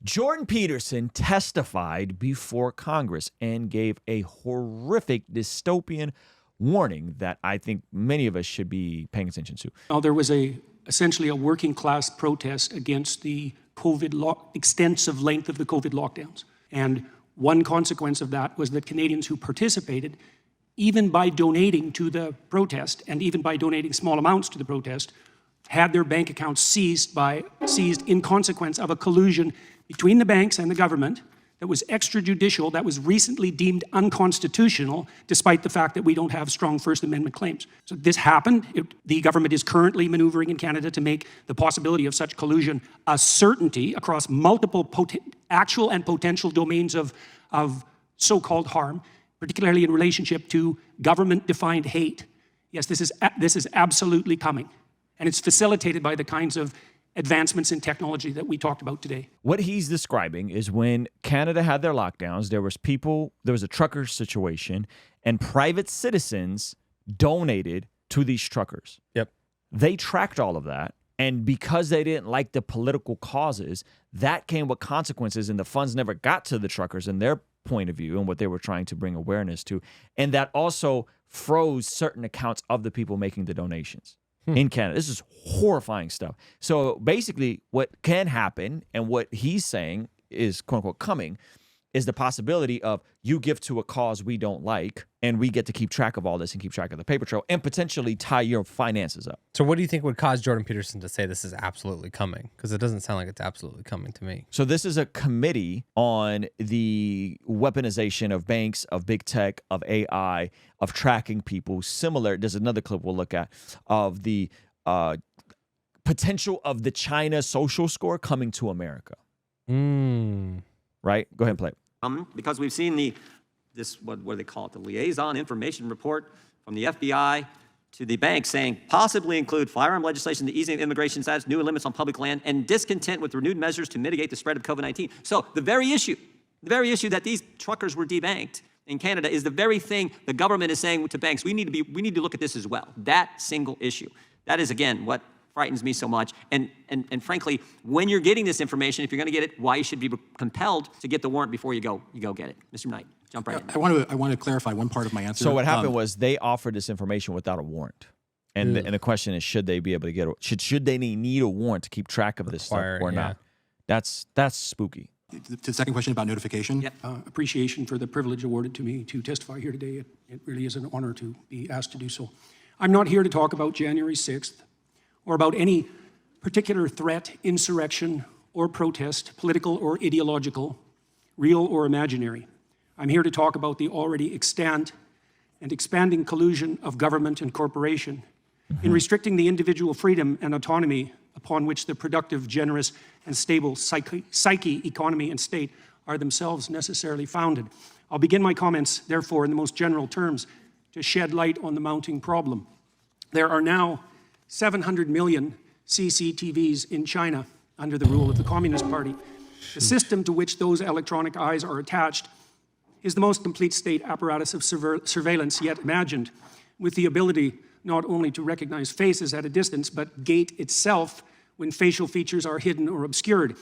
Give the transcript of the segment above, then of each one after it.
Jordan Peterson testified before Congress and gave a horrific dystopian warning that I think many of us should be paying attention to. Now, there was essentially a working class protest against the extensive length of the COVID lockdowns. And one consequence of that was that Canadians who participated, even by donating to the protest and even by donating small amounts to the protest, had their bank accounts seized in consequence of a collusion between the banks and the government that was extrajudicial, that was recently deemed unconstitutional, despite the fact that we don't have strong First Amendment claims. So this happened. The government is currently maneuvering in Canada to make the possibility of such collusion a certainty across multiple actual and potential domains of so-called harm, particularly in relationship to government-defined hate. Yes, this is absolutely coming. And it's facilitated by the kinds of advancements in technology that we talked about today. What he's describing is when Canada had their lockdowns, there was a trucker situation, and private citizens donated to these truckers. Yep. They tracked all of that, and because they didn't like the political causes, that came with consequences, and the funds never got to the truckers and their point of view and what they were trying to bring awareness to. And that also froze certain accounts of the people making the donations. In Canada. This is horrifying stuff. So basically what can happen and what he's saying is quote unquote coming is the possibility of you give to a cause we don't like and we get to keep track of all this and keep track of the paper trail and potentially tie your finances up. So what do you think would cause Jordan Peterson to say this is absolutely coming? Because it doesn't sound like it's absolutely coming to me. So this is a committee on the weaponization of banks, of big tech, of AI, of tracking people. Similar, there's another clip we'll look at of the potential of the China social score coming to America. Right? Go ahead and play it. Because we've seen what do they call it? The liaison information report from the FBI to the bank saying possibly include firearm legislation, the easing of immigration status, new limits on public land, and discontent with renewed measures to mitigate the spread of COVID-19. So the very issue that these truckers were debanked in Canada is the very thing the government is saying to banks, we need to look at this as well. That single issue. That is, again, what frightens me so much. And frankly, when you're getting this information, if you're going to get it, why you should be compelled to get the warrant before you go get it. Mr. Knight, jump right in. I want to clarify one part of my answer. So what happened was they offered this information without a warrant. And the question is, should they be able to get should they need a warrant to keep track of this stuff or not? That's spooky. The second question about notification. Yep. Appreciation for the privilege awarded to me to testify here today. It really is an honor to be asked to do so. I'm not here to talk about January 6th or about any particular threat, insurrection, or protest, political or ideological, real or imaginary. I'm here to talk about the already extant and expanding collusion of government and corporation in restricting the individual freedom and autonomy upon which the productive, generous, and stable psyche, economy, and state are themselves necessarily founded. I'll begin my comments, therefore, in the most general terms to shed light on the mounting problem. There are now 700 million CCTVs in China under the rule of the Communist Party. The system to which those electronic eyes are attached is the most complete state apparatus of surveillance yet imagined, with the ability not only to recognize faces at a distance, but gate itself when facial features are hidden or obscured.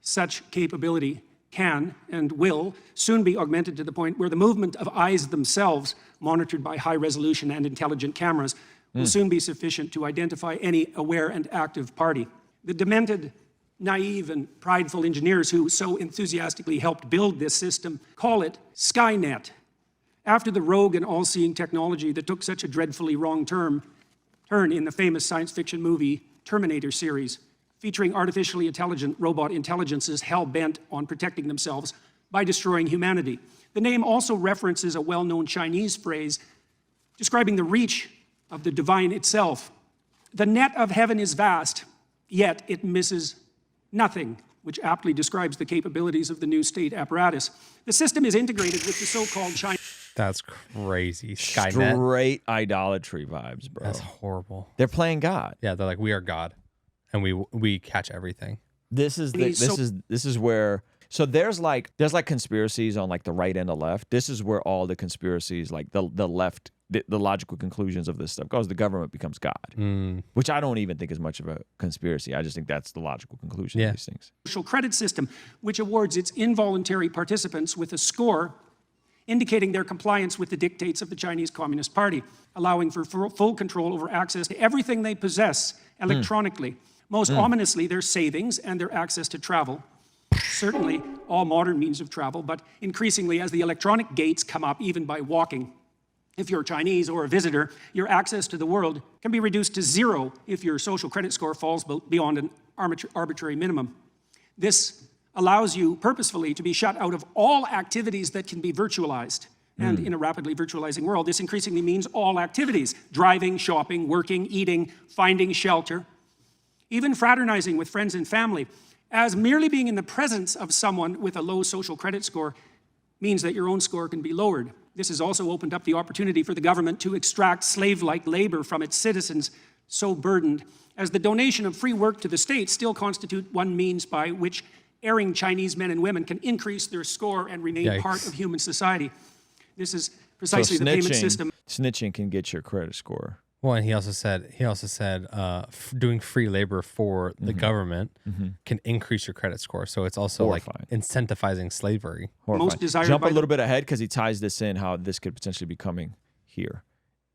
Such capability can and will soon be augmented to the point where the movement of eyes themselves, monitored by high-resolution and intelligent cameras, will soon be sufficient to identify any aware and active party. The demented, naive, and prideful engineers who so enthusiastically helped build this system call it Skynet, after the rogue and all-seeing technology that took such a dreadfully wrong turn in the famous science fiction movie Terminator series, featuring artificially intelligent robot intelligences hell-bent on protecting themselves by destroying humanity. The name also references a well-known Chinese phrase describing the reach of the divine itself. The net of heaven is vast, yet it misses nothing, which aptly describes the capabilities of the new state apparatus. The system is integrated with the so-called China. That's crazy. Skynet. Straight idolatry vibes, bro. That's horrible. They're playing God. Yeah, they're like, we are God, and we catch everything. This is where So there's like conspiracies on like the right and the left. This is where all the conspiracies, like the left, the logical conclusions of this stuff goes. The government becomes God, which I don't even think is much of a conspiracy. I just think that's the logical conclusion of these things. Social credit system, which awards its involuntary participants with a score indicating their compliance with the dictates of the Chinese Communist Party, allowing for full control over access to everything they possess electronically. Most ominously, their savings and their access to travel. Certainly all modern means of travel, but increasingly as the electronic gates come up, even by walking. If you're Chinese or a visitor, your access to the world can be reduced to 0 if your social credit score falls beyond an arbitrary minimum. This allows you purposefully to be shut out of all activities that can be virtualized. And in a rapidly virtualizing world, this increasingly means all activities: driving, shopping, working, eating, finding shelter, even fraternizing with friends and family, as merely being in the presence of someone with a low social credit score means that your own score can be lowered. This has also opened up the opportunity for the government to extract slave-like labor from its citizens, so burdened, as the donation of free work to the state still constitute one means by which erring Chinese men and women can increase their score and remain part of human society. This is precisely the payment system. Snitching can get your credit score. Well, and he also said doing free labor for the government can increase your credit score. So it's also like incentivizing slavery. Most desired Jump a little bit ahead because he ties this in how this could potentially be coming here.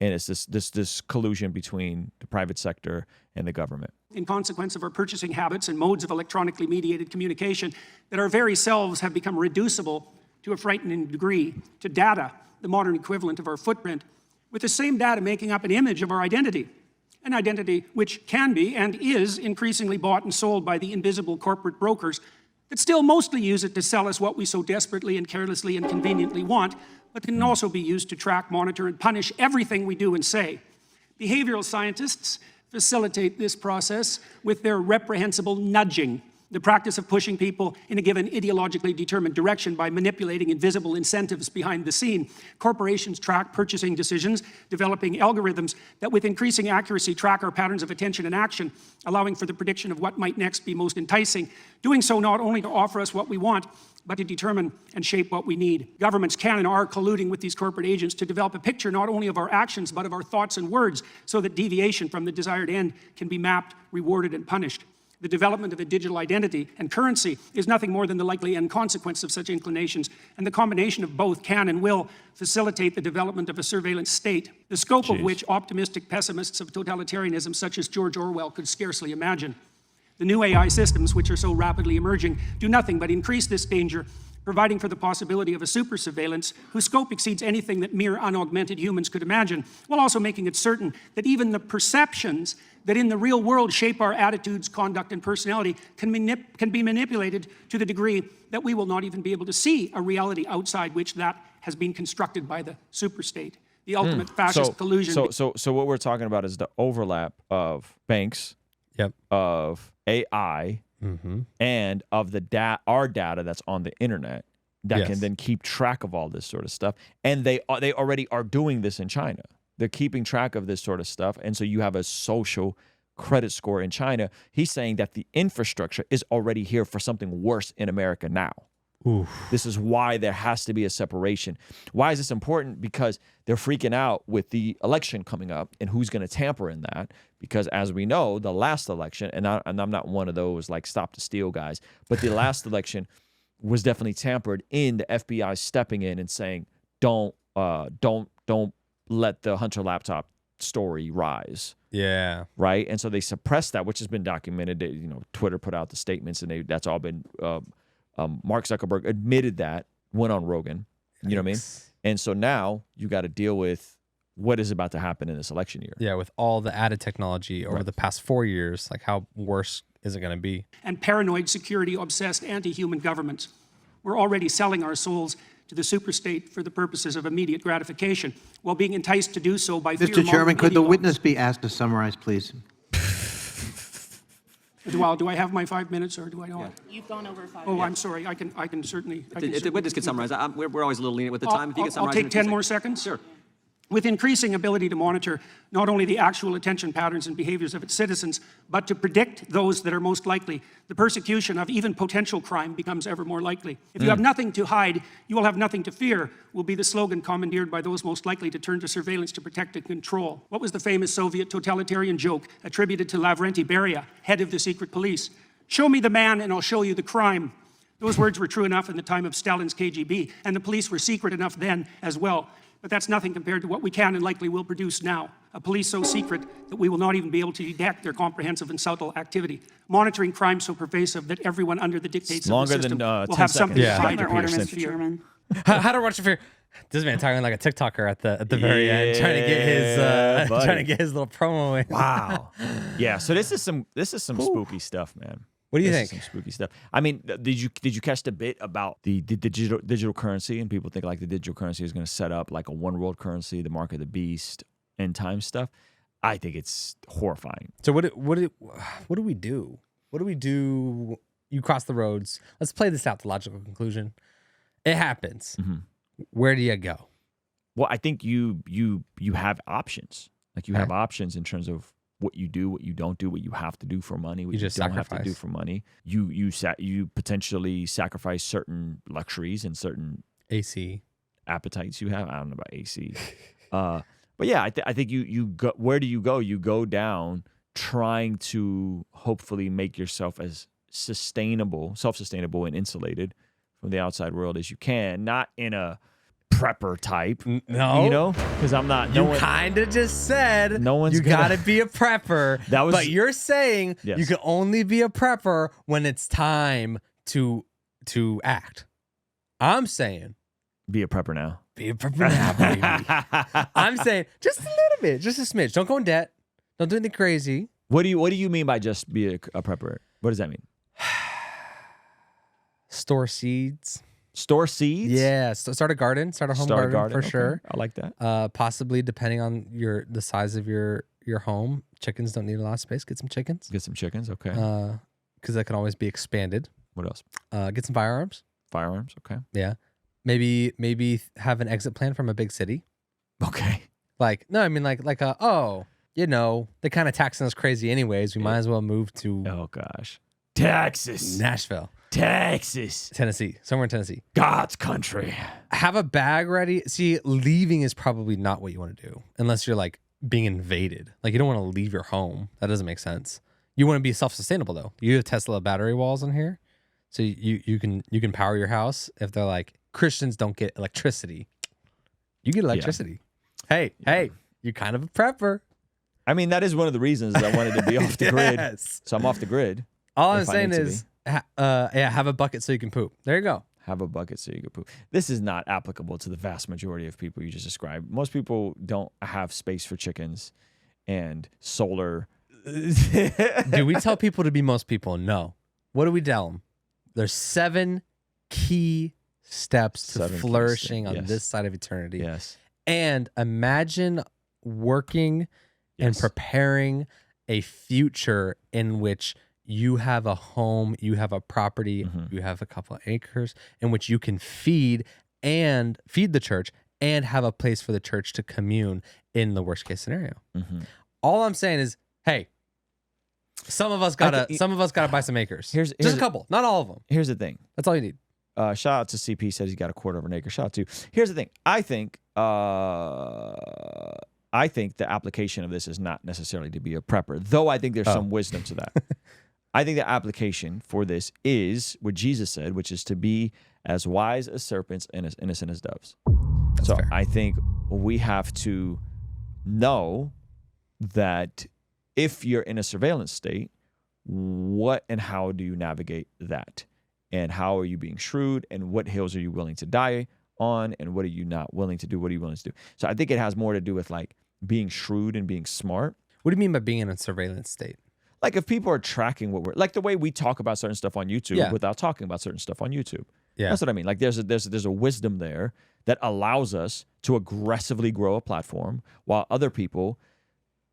And it's this collusion between the private sector and the government. In consequence of our purchasing habits and modes of electronically mediated communication, that our very selves have become reducible to a frightening degree to data, the modern equivalent of our footprint, with the same data making up an image of our identity, an identity which can be and is increasingly bought and sold by the invisible corporate brokers that still mostly use it to sell us what we so desperately and carelessly and conveniently want, but can also be used to track, monitor, and punish everything we do and say. Behavioral scientists facilitate this process with their reprehensible nudging, the practice of pushing people in a given ideologically determined direction by manipulating invisible incentives behind the scene. Corporations track purchasing decisions, developing algorithms that with increasing accuracy track our patterns of attention and action, allowing for the prediction of what might next be most enticing, doing so not only to offer us what we want, but to determine and shape what we need. Governments can and are colluding with these corporate agents to develop a picture not only of our actions, but of our thoughts and words, so that deviation from the desired end can be mapped, rewarded, and punished. The development of a digital identity and currency is nothing more than the likely end consequence of such inclinations, and the combination of both can and will facilitate the development of a surveillance state, the scope of which optimistic pessimists of totalitarianism such as George Orwell could scarcely imagine. The new AI systems, which are so rapidly emerging, do nothing but increase this danger, providing for the possibility of a super surveillance whose scope exceeds anything that mere unaugmented humans could imagine, while also making it certain that even the perceptions that in the real world shape our attitudes, conduct, and personality can be manipulated to the degree that we will not even be able to see a reality outside which that has been constructed by the superstate. The ultimate fascist collusion. So what we're talking about is the overlap of banks, of AI, and of our data that's on the internet that can then keep track of all this sort of stuff. And they already are doing this in China. They're keeping track of this sort of stuff. And so you have a social credit score in China. He's saying that the infrastructure is already here for something worse in America now. Oof. This is why there has to be a separation. Why is this important? Because they're freaking out with the election coming up and who's going to tamper in that. Because as we know, the last election, and I'm not one of those like stop the steal guys, but the last election was definitely tampered in, the FBI stepping in and saying, don't let the Hunter laptop story rise. Yeah. Right. And so they suppressed that, which has been documented. Twitter put out the statements, and that's all been. Mark Zuckerberg admitted that, went on Rogan. You know what I mean? And so now you got to deal with what is about to happen in this election year. Yeah, with all the added technology over the past 4 years, like how worse is it going to be? And paranoid, security-obsessed, anti-human governments. We're already selling our souls to the superstate for the purposes of immediate gratification, while being enticed to do so by fear. Mr. Chairman, could the witness be asked to summarize, please? Do I have my 5 minutes, or do I not? Yeah. You've gone over 5 minutes. Oh, I'm sorry. I can certainly. If the witness can summarize, we're always a little lenient with the time. If you can summarize, I'll take 10 more seconds. Sure. with increasing ability to monitor not only the actual attention patterns and behaviors of its citizens, but to predict those that are most likely, the persecution of even potential crime becomes ever more likely. If you have nothing to hide, you will have nothing to fear, will be the slogan commandeered by those most likely to turn to surveillance to protect and control. What was the famous Soviet totalitarian joke attributed to Lavrenti Beria, head of the secret police? Show me the man and I'll show you the crime. Those words were true enough in the time of Stalin's KGB, and the police were secret enough then as well. But that's nothing compared to what we can and likely will produce now. A police so secret that we will not even be able to detect their comprehensive and subtle activity. Monitoring crime so pervasive that everyone under the dictates of the system will have something to hide their order, Mr. Chairman. How to watch your fear? This man talking like a TikToker at the very end, trying to get his little promo in. Wow. Yeah. So this is some spooky stuff, man. What do you This is think? some spooky stuff. I mean, did you catch the bit about the digital currency, and people think like the digital currency is going to set up like a one world currency, the mark of the beast, end time stuff? I think it's horrifying. So what do we do? What do we do? You cross the roads. Let's play this out. The logical conclusion. It happens. Where do you go? Well, I think you have options. Like you have options in terms of what you do, what you don't do, what you have to do for money, what you just don't have to sacrifice. do for money. You potentially sacrifice certain luxuries and certain AC. appetites you have. I don't know about AC. But yeah, I think you go. Where do you go? You go down trying to hopefully make yourself as self-sustainable and insulated from the outside world as you can. Not in a prepper type, No. you know, because I'm not. You kind of just said No one's you gonna- gotta be a prepper. That was- but you're saying Yes. you can only be a prepper when it's time to act. I'm saying be a prepper now. be a prepper now, baby. I'm saying just a little bit, just a smidge. Don't go in debt. Don't do anything crazy. What do you mean by just be a prepper? What does that mean? Store seeds. Store seeds? Yeah, start a garden. Start a home Start a garden, for okay. sure. I like that. Possibly depending on the size of your home. Chickens don't need a lot of space. Get some chickens. Get some chickens. Okay. Because that can always be expanded. What else? Get some firearms. Firearms. Okay. Yeah. Maybe have an exit plan from a big city. Okay. Like, no, I mean like they kind of taxing us crazy anyways. We might as well move to Oh gosh. Texas. Nashville, Texas. Tennessee, somewhere in Tennessee. God's country. Have a bag ready. See, leaving is probably not what you want to do unless you're like being invaded. Like you don't want to leave your home. That doesn't make sense. You want to be self-sustainable though. You have Tesla battery walls in here. So you can power your house. If they're like Christians don't get electricity, you get electricity. Hey, you're kind of a prepper. I mean, that is one of the reasons I wanted to be off the grid. Yes. So I'm off the grid. All I'm if I saying need to is, have a bucket so you can poop. There you go. Have a bucket so you can poop. This is not applicable to the vast majority of people you just described. Most people don't have space for chickens and solar. Do we tell people to be most people? No. What do we tell them? There's 7 key steps to 7 key flourishing steps. on Yes. this side of eternity. Yes. And imagine working and Yes. preparing a future in which you have a home, you have a property, Mm-hmm. you have a couple of acres in which you can feed the church and have a place for the church to commune in the worst case scenario. Mm-hmm. All I'm saying is, hey, some of us gotta buy some acres. Here's Just a couple, not all of them. Here's the thing. That's all you need. Shout out to CP, says he's got a quarter of an acre. Shout out to. Here's the thing. I think the application of this is not necessarily to be a prepper, though I think there's some wisdom to that. I think the application for this is what Jesus said, which is to be as wise as serpents and as innocent as doves. That's So fair. I think we have to know that if you're in a surveillance state, what and how do you navigate that? And how are you being shrewd? And what hills are you willing to die on? And what are you not willing to do? What are you willing to do? So I think it has more to do with like being shrewd and being smart. What do you mean by being in a surveillance state? Like if people are tracking what we're like the way we talk about certain stuff on YouTube Yeah. without talking about certain stuff on YouTube. Yeah. That's what I mean. Like there's a wisdom there that allows us to aggressively grow a platform while other people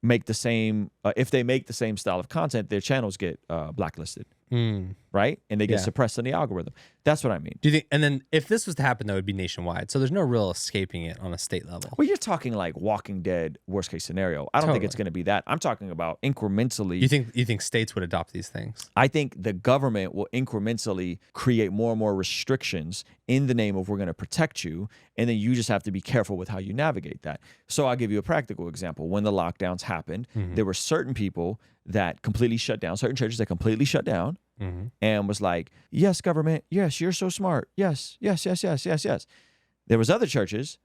make the same if they make the same style of content, their channels get blacklisted. right? And they get Yeah. suppressed in the algorithm. That's what I mean. Do you think? And then if this was to happen, that would be nationwide. So there's no real escaping it on a state level. Well, you're talking like Walking Dead worst case scenario. I don't think it's Totally. going to be that. I'm talking about incrementally. You think states would adopt these things? I think the government will incrementally create more and more restrictions in the name of we're going to protect you, and then you just have to be careful with how you navigate that. So I'll give you a practical example. When the lockdowns happened, there were certain people that completely shut down, certain churches that completely shut down, and was like, yes, government, yes, you're so smart. Yes, yes, yes, yes, yes, yes. There was other churches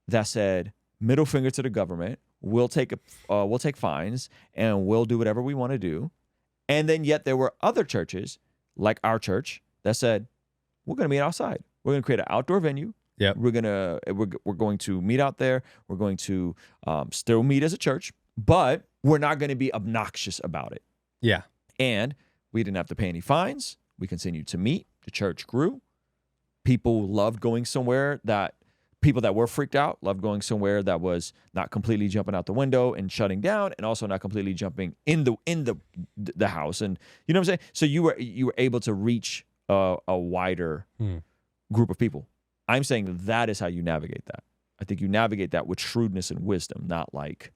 that said, middle finger to the government, we'll take fines and we'll do whatever we want to do. And then yet there were other churches, like our church, that said, we're going to meet outside. We're going to create an outdoor venue. Yep. We're going to meet out there. We're going to still meet as a church, but we're not going to be obnoxious about it. Yeah. And we didn't have to pay any fines. We continued to meet. The church grew. People loved going somewhere people that were freaked out loved going somewhere that was not completely jumping out the window and shutting down, and also not completely jumping in the house. And you know what I'm saying? So you were able to reach a wider group of people. I'm saying that is how you navigate that. I think you navigate that with shrewdness and wisdom, not like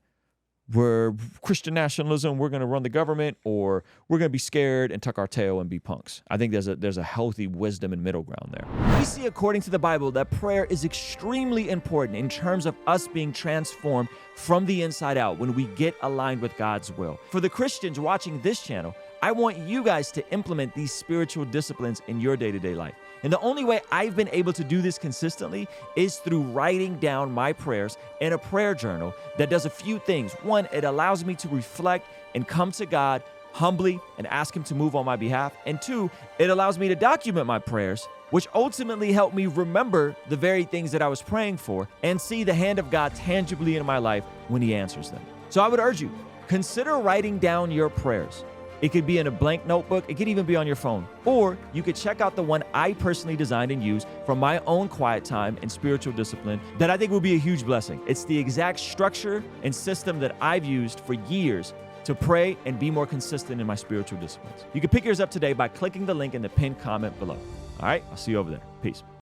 we're Christian nationalism, we're going to run the government, or we're going to be scared and tuck our tail and be punks. I think there's a healthy wisdom and middle ground there. We see according to the Bible that prayer is extremely important in terms of us being transformed from the inside out when we get aligned with God's will. For the Christians watching this channel, I want you guys to implement these spiritual disciplines in your day-to-day life. And the only way I've been able to do this consistently is through writing down my prayers in a prayer journal that does a few things. One, it allows me to reflect and come to God humbly and ask Him to move on my behalf. And two, it allows me to document my prayers, which ultimately help me remember the very things that I was praying for and see the hand of God tangibly in my life when He answers them. So I would urge you, consider writing down your prayers. It could be in a blank notebook. It could even be on your phone. Or you could check out the one I personally designed and used for my own quiet time and spiritual discipline that I think will be a huge blessing. It's the exact structure and system that I've used for years to pray and be more consistent in my spiritual disciplines. You can pick yours up today by clicking the link in the pinned comment below. All right, I'll see you over there. Peace.